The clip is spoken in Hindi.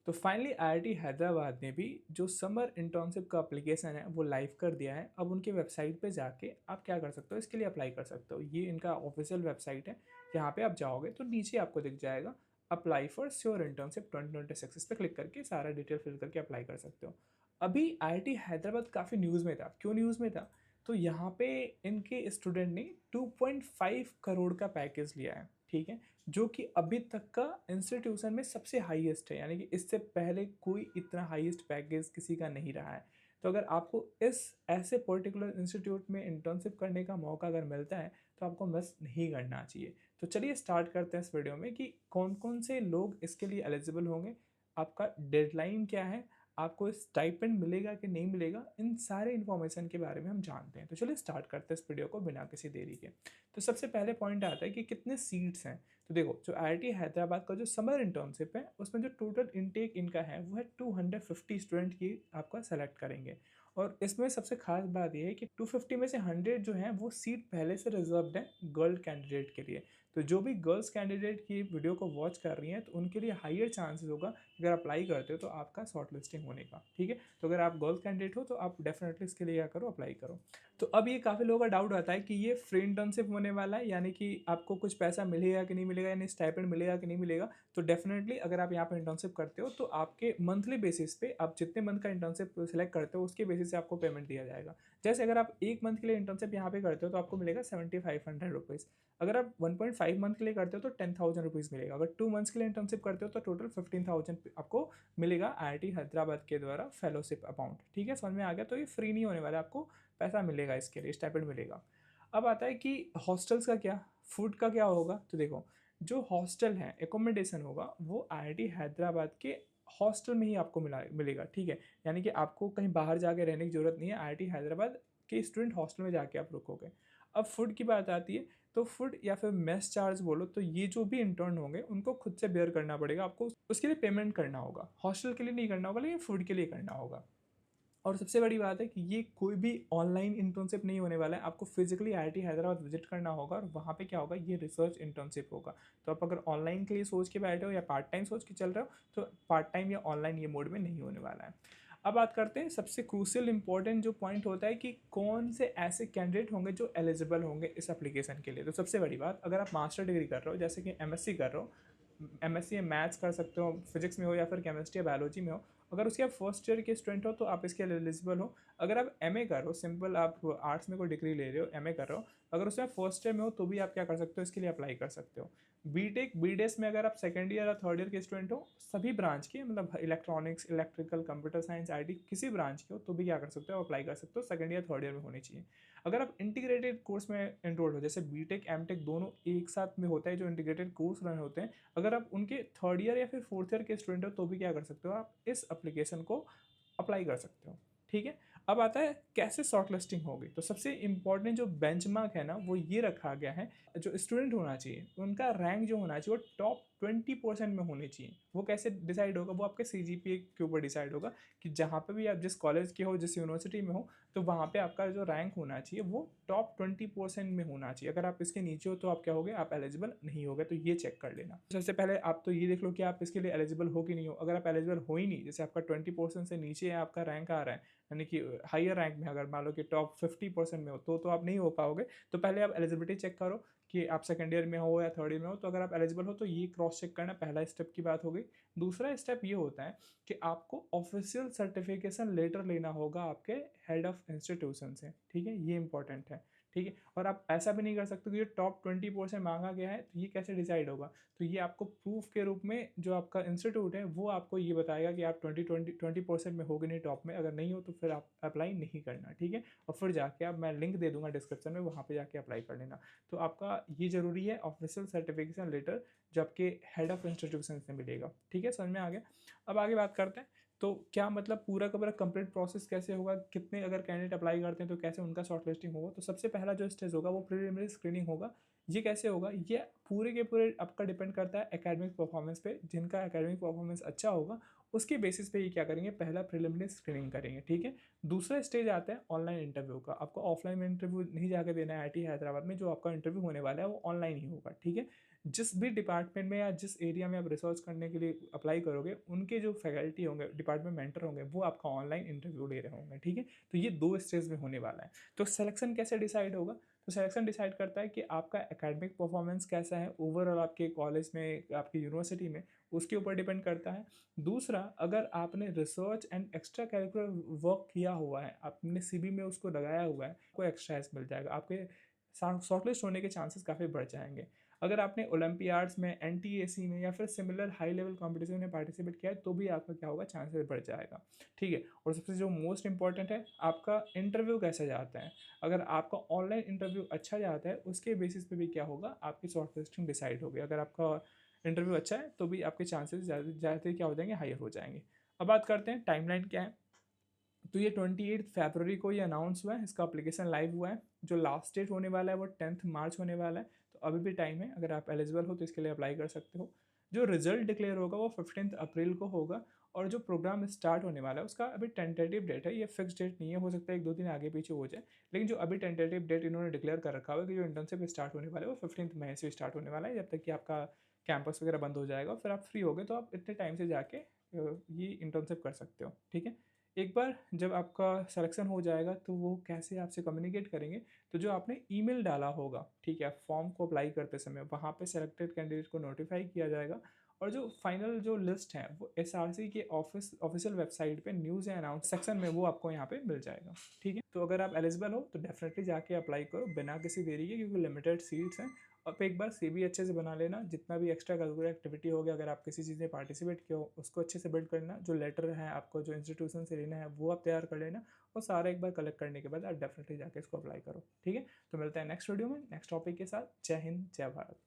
तो फाइनली आईआईटी हैदराबाद ने भी जो समर इंटर्नशिप का एप्लीकेशन है वो लाइव कर दिया है। अब उनके वेबसाइट पे जाके आप क्या कर सकते हो, इसके लिए अप्लाई कर सकते हो। ये इनका ऑफिशियल वेबसाइट है। यहाँ पे आप जाओगे तो नीचे आपको दिख जाएगा अप्लाई फॉर श्योर इंटर्नशिप 2026। इस पर क्लिक करके सारा डिटेल फिल करके अप्लाई कर सकते हो। अभी आईआईटी हैदराबाद काफ़ी न्यूज़ में था। क्यों न्यूज़ में था? तो यहाँ पे इनके स्टूडेंट ने 2.5 करोड़ का पैकेज लिया है, ठीक है, जो कि अभी तक का इंस्टीट्यूशन में सबसे हाईएस्ट है। यानी कि इससे पहले कोई इतना हाईएस्ट पैकेज किसी का नहीं रहा है। तो अगर आपको इस ऐसे पर्टिकुलर इंस्टीट्यूट में इंटर्नशिप करने का मौका अगर मिलता है तो आपको मिस नहीं करना चाहिए। तो चलिए स्टार्ट करते हैं इस वीडियो में कि कौन कौन से लोग इसके लिए एलिजिबल होंगे, आपका डेडलाइन क्या है, आपको स्टाइपेंड मिलेगा कि नहीं मिलेगा, इन सारे इन्फॉर्मेशन के बारे में हम जानते हैं। तो चलिए स्टार्ट करते हैं इस वीडियो को बिना किसी देरी के। तो सबसे पहले पॉइंट आता है कि कितने सीट्स हैं। तो देखो, जो आईआईटी हैदराबाद का जो समर इंटर्नशिप है उसमें जो टोटल इनटेक इनका है वो है 250 स्टूडेंट की आपका सेलेक्ट करेंगे। और इसमें सबसे खास बात यह है कि 250 में से 100 जो हैं वो सीट पहले से रिजर्व्ड है गर्ल कैंडिडेट के लिए। तो जो भी गर्ल्स कैंडिडेट की वीडियो को वॉच कर रही हैं तो उनके लिए हायर चांसेस होगा अगर अप्लाई करते हो तो आपका शॉर्ट लिस्टिंग होने का, ठीक है। तो अगर आप गर्ल्स कैंडिडेट हो तो आप डेफिनेटली इसके लिए क्या करो, अप्लाई करो। तो अब ये काफ़ी लोगों का डाउट आता है कि ये फ्री इंटर्नशिप होने वाला है, यानी कि आपको कुछ पैसा मिलेगा कि नहीं मिलेगा, यानी स्टाइपेंड मिलेगा कि नहीं मिलेगा। तो डेफिनेटली अगर आप यहाँ पर इंटर्नशिप करते हो तो आपके मंथली बेसिस पे आप जितने मंथ का इंटर्नशिप सेलेक्ट करते हो उसके बेसिस से आपको पेमेंट दिया जाएगा। जैसे अगर आप एक मंथ के लिए इंटर्नशिप यहाँ पे करते हो तो आपको मिलेगा 7500 रुपीज़। अगर आप 1.5 मंथ के लिए करते हो तो 10,000 रुपीज़ मिलेगा। अगर 2 मंथ्स के लिए इंटर्नशिप करते हो तो टोटल 15,000 आपको मिलेगा आईआईटी हैदराबाद के द्वारा फेलोशिप अमाउंट, ठीक है। समझ में आ गया? तो ये फ्री नहीं होने वाला, आपको पैसा मिलेगा, इसके लिए स्टाइपेंड मिलेगा। अब आता है कि हॉस्टल्स का क्या, फूड का क्या होगा। तो देखो, जो हॉस्टल है, एकोमोडेशन होगा वो आईआईटी हैदराबाद के हॉस्टल में ही आपको मिलेगा, ठीक है। यानी कि आपको कहीं बाहर जाके रहने की जरूरत नहीं है, आईआईटी हैदराबाद के स्टूडेंट हॉस्टल में जाके आप रुकोगे। अब फूड की बात आती है तो फूड या फिर मेस चार्ज बोलो, तो ये जो भी इंटर्न होंगे उनको खुद से बेयर करना पड़ेगा, आपको उसके लिए पेमेंट करना होगा। हॉस्टल के लिए नहीं करना होगा लेकिन फूड के लिए करना होगा। और सबसे बड़ी बात है कि ये कोई भी ऑनलाइन इंटर्नशिप नहीं होने वाला है, आपको फिजिकली आईआईटी हैदराबाद विजिट करना होगा और वहाँ पे क्या होगा, ये रिसर्च इंटर्नशिप होगा। तो आप अगर ऑनलाइन के लिए सोच के बैठे हो या पार्ट टाइम सोच के चल रहे हो तो पार्ट टाइम या ऑनलाइन ये मोड में नहीं होने वाला है। अब बात करते हैं सबसे क्रूशियल इंपॉर्टेंट जो पॉइंट होता है कि कौन से ऐसे कैंडिडेट होंगे जो एलिजिबल होंगे इस एप्लीकेशन के लिए। तो सबसे बड़ी बात, अगर आप मास्टर डिग्री कर रहे हो, जैसे कि एमएससी कर रहे हो, एमएससी में मैथ्स कर सकते हो, फिजिक्स में हो या फिर केमिस्ट्री या बायोलॉजी में हो, अगर उसके आप फर्स्ट ईयर के स्टूडेंट हो तो आप इसके लिए एलिजिबल हो। अगर आप एमए कर रहे हो, सिंपल आप आर्ट्स में कोई डिग्री ले रहे हो, एमए कर रहे हो, अगर उसमें फर्स्ट ईयर में हो तो भी आप क्या कर सकते हो, इसके लिए अप्लाई कर सकते हो। बीटेक बीडेस में अगर आप सेकंड ईयर या थर्ड ईयर के स्टूडेंट हो, सभी ब्रांच के, मतलब electronics, electrical, computer science, IT, किसी ब्रांच के हो तो भी क्या कर सकते हो, अप्लाई कर सकते हो। सेकंड ईयर थर्ड ईयर में होनी चाहिए। अगर आप इंटीग्रेटेड कोर्स में एनरोल हो, जैसे बीटेक एमटेक दोनों एक साथ में होता है, जो इंटीग्रेटेड कोर्स रन होते हैं, अगर आप उनके थर्ड ईयर या फिर फोर्थ ईयर के स्टूडेंट हो तो भी क्या कर सकते हो, आप इस एप्लीकेशन को अप्लाई कर सकते हो, ठीक है। अब आता है कैसे शॉर्ट लिस्टिंग होगी। तो सबसे इंपॉर्टेंट जो बेंचमार्क है ना वो ये रखा गया है, जो स्टूडेंट होना चाहिए उनका रैंक जो होना चाहिए वो टॉप 20% में होने चाहिए। वो कैसे डिसाइड होगा, वो आपके सीजीपीए के ऊपर डिसाइड होगा कि जहाँ पे भी आप जिस कॉलेज के हो, जिस यूनिवर्सिटी में हो, तो वहाँ पे आपका जो रैंक होना चाहिए वो टॉप 20% में होना चाहिए। अगर आप इसके नीचे हो तो आप क्या होगे, आप एलिजिबल नहीं होगे। तो ये चेक कर लेना। सबसे पहले आप तो ये देख लो कि आप इसके लिए एलिजिबल हो कि नहीं हो। अगर आप एलिजिबल हो ही नहीं, जैसे आपका 20% से नीचे है आपका रैंक आ रहा है, यानी कि हायर रैंक में अगर मान लो कि टॉप 50% में हो तो आप नहीं हो पाओगे। तो पहले आप एलिजिबिलिटी चेक करो कि आप सेकंड ईयर में हो या थर्ड ईयर में हो। तो अगर आप एलिजिबल हो तो ये क्रॉस चेक करना पहला स्टेप की बात हो गई। दूसरा स्टेप ये होता है कि आपको ऑफिशियल सर्टिफिकेशन लेटर लेना होगा आपके हेड ऑफ इंस्टीट्यूशन से, ठीक है। ये इंपॉर्टेंट है, ठीक है। और आप ऐसा भी नहीं कर सकते कि ये टॉप 20% मांगा गया है तो ये कैसे डिसाइड होगा। तो ये आपको प्रूफ के रूप में जो आपका इंस्टीट्यूट है वो आपको ये बताएगा कि आप 20% में हो कि नहीं टॉप में। अगर नहीं हो तो फिर आप अप्लाई नहीं करना, ठीक है। और फिर जाके आप, मैं लिंक दे दूंगा डिस्क्रिप्शन में, वहाँ पे जाके अप्लाई कर लेना। तो आपका ये जरूरी है, ऑफिशियल सर्टिफिकेशन लेटर जो आपके हेड ऑफ इंस्टीट्यूशन से मिलेगा, ठीक है। समझ में आ गया। अब आगे बात करते हैं तो क्या मतलब पूरा का पूरा कंप्लीट प्रोसेस कैसे होगा, कितने अगर कैंडिडेट अप्लाई करते हैं तो कैसे उनका शॉर्ट लिस्टिंग होगा। तो सबसे पहला जो स्टेज होगा वो प्रीलिमिनरी स्क्रीनिंग होगा। ये कैसे होगा, ये पूरे के पूरे आपका डिपेंड करता है एकेडमिक परफॉर्मेंस पे। जिनका एकेडमिक परफॉर्मेंस अच्छा होगा उसके बेसिस पे ये क्या करेंगे, पहला प्रिलिमिनरी स्क्रीनिंग करेंगे, ठीक है। दूसरा स्टेज आता है ऑनलाइन इंटरव्यू का। आपको ऑफलाइन में इंटरव्यू नहीं जाके देना है आईआईटी हैदराबाद में, जो आपका इंटरव्यू होने वाला है वो ऑनलाइन ही होगा, ठीक है। जिस भी डिपार्टमेंट में या जिस एरिया में आप रिसर्च करने के लिए अप्लाई करोगे, उनके जो फैकल्टी होंगे, डिपार्टमेंट मेंटर होंगे, वो आपका ऑनलाइन इंटरव्यू ले रहे होंगे, ठीक है। तो ये 2 स्टेज में होने वाला है। तो सिलेक्शन कैसे डिसाइड होगा? तो सिलेक्शन डिसाइड करता है कि आपका एकेडमिक परफॉर्मेंस कैसा है ओवरऑल आपके कॉलेज में, आपकी यूनिवर्सिटी में, उसके ऊपर डिपेंड करता है। दूसरा, अगर आपने research and extra curricular work किया हुआ है, आपने सीवी में उसको लगाया हुआ है, आपको एक्स्ट्रा मिल जाएगा, आपके शॉर्टलिस्ट होने के चांसेस काफ़ी बढ़ जाएंगे। अगर आपने ओलंपियाड्स में, एनटीएसी में या फिर सिमिलर हाई लेवल कॉम्पिटिशन में पार्टिसिपेट किया है, तो भी आपका क्या होगा, चांसेस बढ़ जाएगा, ठीक है। और सबसे जो मोस्ट इंपॉर्टेंट है, आपका इंटरव्यू कैसे जाता है। अगर आपका ऑनलाइन इंटरव्यू अच्छा जाता है, उसके बेसिस पे भी क्या होगा, आपकी शॉर्ट लिस्टिंग डिसाइड होगी। अगर आपका इंटरव्यू अच्छा है तो भी आपके चांसेस ज़्यादा क्या हो जाएंगे, हायर हो जाएंगे। अब बात करते हैं टाइमलाइन क्या है। तो ये 28 फरवरी को ये अनाउंस हुआ है, इसका अप्लीकेशन लाइव हुआ है। जो लास्ट डेट होने वाला है वो 10 मार्च होने वाला है, तो अभी भी टाइम है। अगर आप एलिजिबल हो तो इसके लिए अप्लाई कर सकते हो। जो रिजल्ट डिक्लेयर होगा वो 15 अप्रैल को होगा। और जो प्रोग्राम स्टार्ट होने वाला है उसका अभी टेंटेटिव डेट है, ये फिक्स डेट नहीं है, हो सकता है 1-2 दिन आगे पीछे हो जाए। लेकिन जो अभी टेंटेटिव डेट इन्होंने डिक्लेयर कर रखा हुआ है कि जो इंटर्नशिप स्टार्ट होने वाला है वो 15 मई से स्टार्ट होने वाला है, जब तक कि आपका कैंपस वगैरह बंद हो जाएगा। फिर आप फ्री हो गए तो आप इतने टाइम से जाके ये इंटर्नशिप कर सकते हो, ठीक है। एक बार जब आपका सिलेक्शन हो जाएगा तो वो कैसे आपसे कम्युनिकेट करेंगे, तो जो आपने ईमेल डाला होगा, ठीक है, फॉर्म को अप्लाई करते समय, वहाँ पे सेलेक्टेड कैंडिडेट को नोटिफाई किया जाएगा। और जो फाइनल जो लिस्ट है वो एसआरसी के ऑफिशियल वेबसाइट पे न्यूज़ या अनाउंस सेक्शन में वो आपको यहाँ पे मिल जाएगा, ठीक है। तो अगर आप एलिजिबल हो तो डेफिनेटली जाके अप्लाई करो बिना किसी देरी के, क्योंकि लिमिटेड सीट्स हैं। अब एक बार सीवी अच्छे से बना लेना, जितना भी एक्स्ट्रा करिकुलर एक्टिविटी हो गया, अगर आप किसी चीज़ में पार्टिसिपेट किया हो उसको अच्छे से बिल्ड करना। जो लेटर है आपको जो इंस्टीट्यूशन से लेना है वो आप तैयार कर लेना, और सारा एक बार कलेक्ट करने के बाद आप डेफिनेटली जाके इसको अप्लाई करो, ठीक है। तो मिलते हैं नेक्स्ट वीडियो में नेक्स्ट टॉपिक के साथ। जय हिंद, जय भारत।